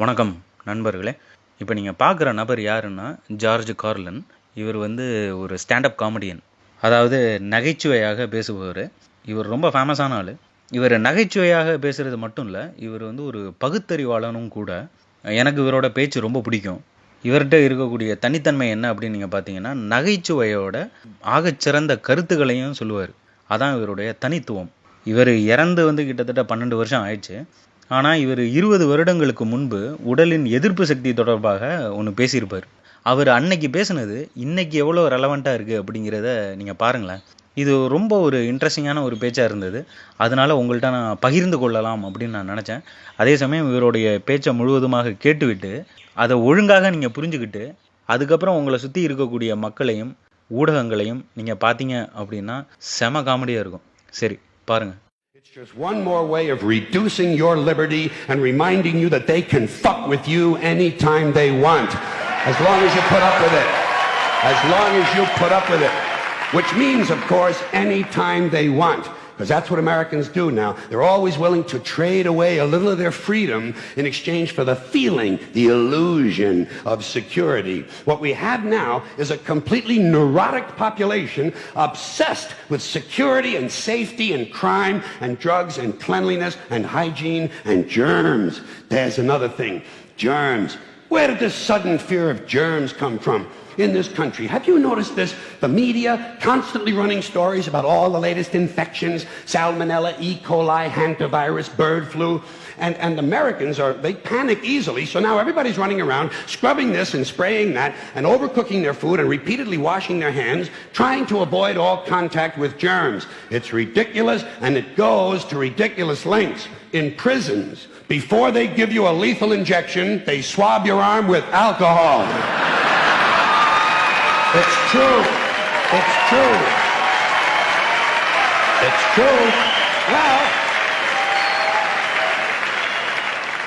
வணக்கம் நண்பர்களே. இப்போ நீங்கள் பார்க்குற நபர் யாருன்னா ஜார்ஜ் கார்லின். இவர் ஒரு ஸ்டாண்டப் காமெடியன், அதாவது நகைச்சுவையாக பேசுபவர். இவர் ரொம்ப ஃபேமஸான ஆள். இவர் நகைச்சுவையாக பேசுகிறது மட்டும் இல்லை, இவர் ஒரு பகுத்தறிவாளனும் கூட. எனக்கு இவரோட பேச்சு ரொம்ப பிடிக்கும். இவர்கிட்ட இருக்கக்கூடிய தனித்தன்மை என்ன அப்படின்னு நீங்கள் பார்த்தீங்கன்னா, நகைச்சுவையோட ஆகச்சிறந்த கருத்துக்களையும் சொல்லுவார். அதான் இவருடைய தனித்துவம். இவர் இறந்து கிட்டத்தட்ட 12 வருஷம் ஆயிடுச்சு. ஆனால் இவர் 20 வருடங்களுக்கு முன்பு உடலின் எதிர்ப்பு சக்தி தொடர்பாக ஒன்று பேசியிருப்பார். அவர் அன்னைக்கு பேசுனது இன்னைக்கு எவ்வளோ ரெலவெண்ட்டாக இருக்குது அப்படிங்கிறத நீங்கள் பாருங்களேன். இது ரொம்ப ஒரு இன்ட்ரெஸ்டிங்கான ஒரு பேச்சாக இருந்தது. அதனால் உங்கள்கிட்ட நான் பகிர்ந்து கொள்ளலாம் அப்படின்னு நான் நினச்சேன். அதே சமயம் இவருடைய பேச்சை முழுவதுமாக கேட்டுவிட்டு அதை ஒழுங்காக நீங்கள் புரிஞ்சுக்கிட்டு அதுக்கப்புறம் உங்களை சுற்றி இருக்கக்கூடிய மக்களையும் ஊடகங்களையும் நீங்கள் பார்த்தீங்க அப்படின்னா செம காமெடியாக இருக்கும். சரி பாருங்கள். It's just one more way of reducing your liberty and reminding you that they can fuck with you anytime they want. As long as you put up with it. As long as you put up with it. Which means, of course, anytime they want. Because that's what Americans do now. They're always willing to trade away a little of their freedom in exchange for the feeling, the illusion of security. What we have now is a completely neurotic population obsessed with security and safety and crime and drugs and cleanliness and hygiene and germs. There's another thing. Germs. Where did this sudden fear of germs come from? In this country. Have you noticed this? The media constantly running stories about all the latest infections, salmonella, E. coli, hantavirus, bird flu, and Americans they panic easily, so now everybody's running around scrubbing this and spraying that and overcooking their food and repeatedly washing their hands, trying to avoid all contact with germs. It's ridiculous, and it goes to ridiculous lengths. In prisons, before they give you a lethal injection, they swab your arm with alcohol. It's true. It's true. It's true.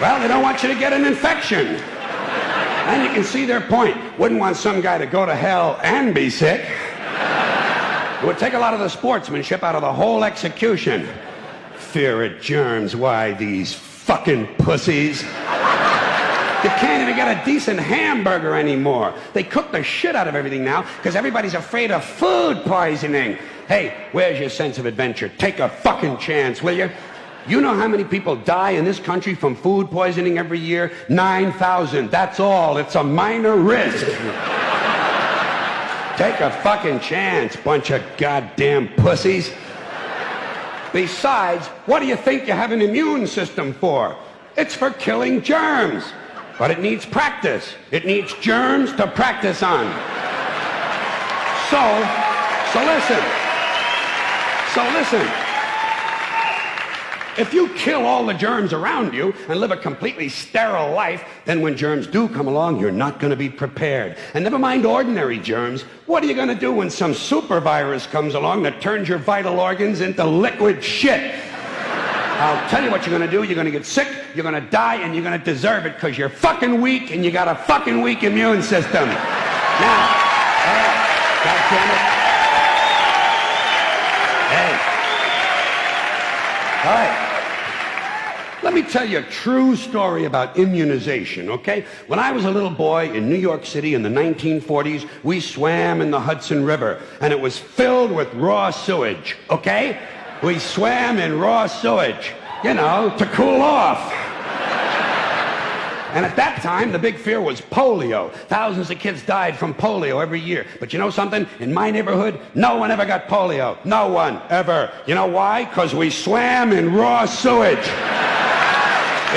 Well, they don't want you to get an infection. And you can see their point. Wouldn't want some guy to go to hell and be sick. It would take a lot of the sportsmanship out of the whole execution. Fear of germs. Why, these fucking pussies. You can't even get a decent hamburger anymore. They cook the shit out of everything now because everybody's afraid of food poisoning. Hey, where's your sense of adventure? Take a fucking chance, will you? You know how many people die in this country from food poisoning every year? 9,000. That's all. It's a minor risk. Take a fucking chance, bunch of goddamn pussies. Besides, what do you think you have an immune system for? It's for killing germs. But it needs practice. It needs germs to practice on. So listen. If you kill all the germs around you and live a completely sterile life, then when germs do come along, you're not going to be prepared. And never mind ordinary germs. What are you going to do when some super virus comes along that turns your vital organs into liquid shit? I'll tell you what you're going to do. You're going to get sick, you're going to die, and you're going to deserve it because you're fucking weak and you got a fucking weak immune system. Now, God damn it. Hey. All right. Let me tell you a true story about immunization, okay? When I was a little boy in New York City in the 1940s, we swam in the Hudson River, and it was filled with raw sewage, okay? We swam in raw sewage, to cool off. And at that time, the big fear was polio. Thousands of kids died from polio every year. But you know something? In my neighborhood, no one ever got polio. No one, ever. You know why? Because we swam in raw sewage.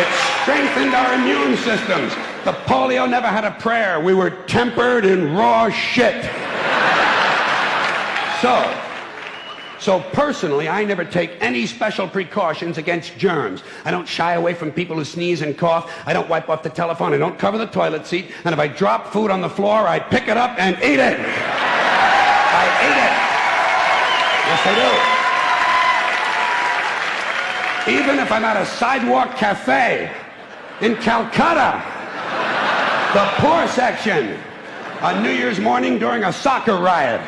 It strengthened our immune systems. The polio never had a prayer. We were tempered in raw shit. So personally, I never take any special precautions against germs. I don't shy away from people who sneeze and cough. I don't wipe off the telephone. I don't cover the toilet seat. And if I drop food on the floor, I pick it up and eat it. I eat it. Yes, I do. Even if I'm at a sidewalk cafe in Calcutta, the poor section, on New Year's morning during a soccer riot.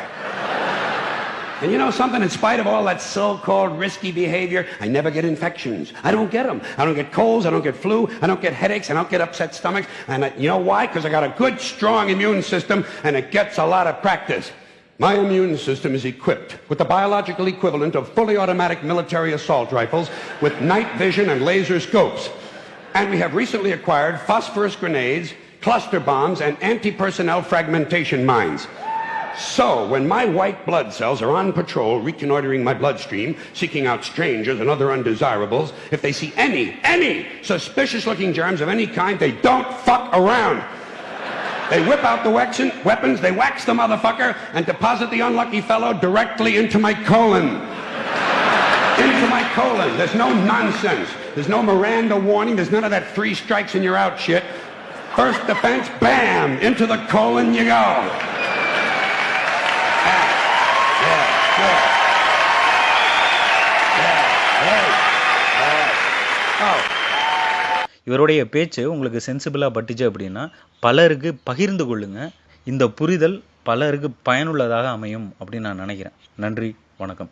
And you know something? In spite of all that so-called risky behavior, I never get infections. I don't get them. I don't get colds. I don't get flu. I don't get headaches. I don't get upset stomachs. And you know why? Because I got a good, strong immune system, and it gets a lot of practice. My immune system is equipped with the biological equivalent of fully automatic military assault rifles with night vision and laser scopes. And we have recently acquired phosphorus grenades, cluster bombs, and anti-personnel fragmentation mines. So, when my white blood cells are on patrol reconnoitering my bloodstream, seeking out strangers and other undesirables, if they see any suspicious-looking germs of any kind, they don't fuck around. They whip out the weapons, they wax the motherfucker, and deposit the unlucky fellow directly into my colon. Into my colon. There's no nonsense. There's no Miranda warning. There's none of that 3 strikes and you're out shit. First defense, bam! Into the colon you go. இவருடைய பேச்சு உங்களுக்கு சென்சிபிளாக பட்டுச்சு அப்படின்னா பலருக்கு பகிர்ந்து கொள்ளுங்க. இந்த புரிதல் பலருக்கு பயனுள்ளதாக அமையும் அப்படின்னு நான் நினைக்கிறேன். நன்றி, வணக்கம்.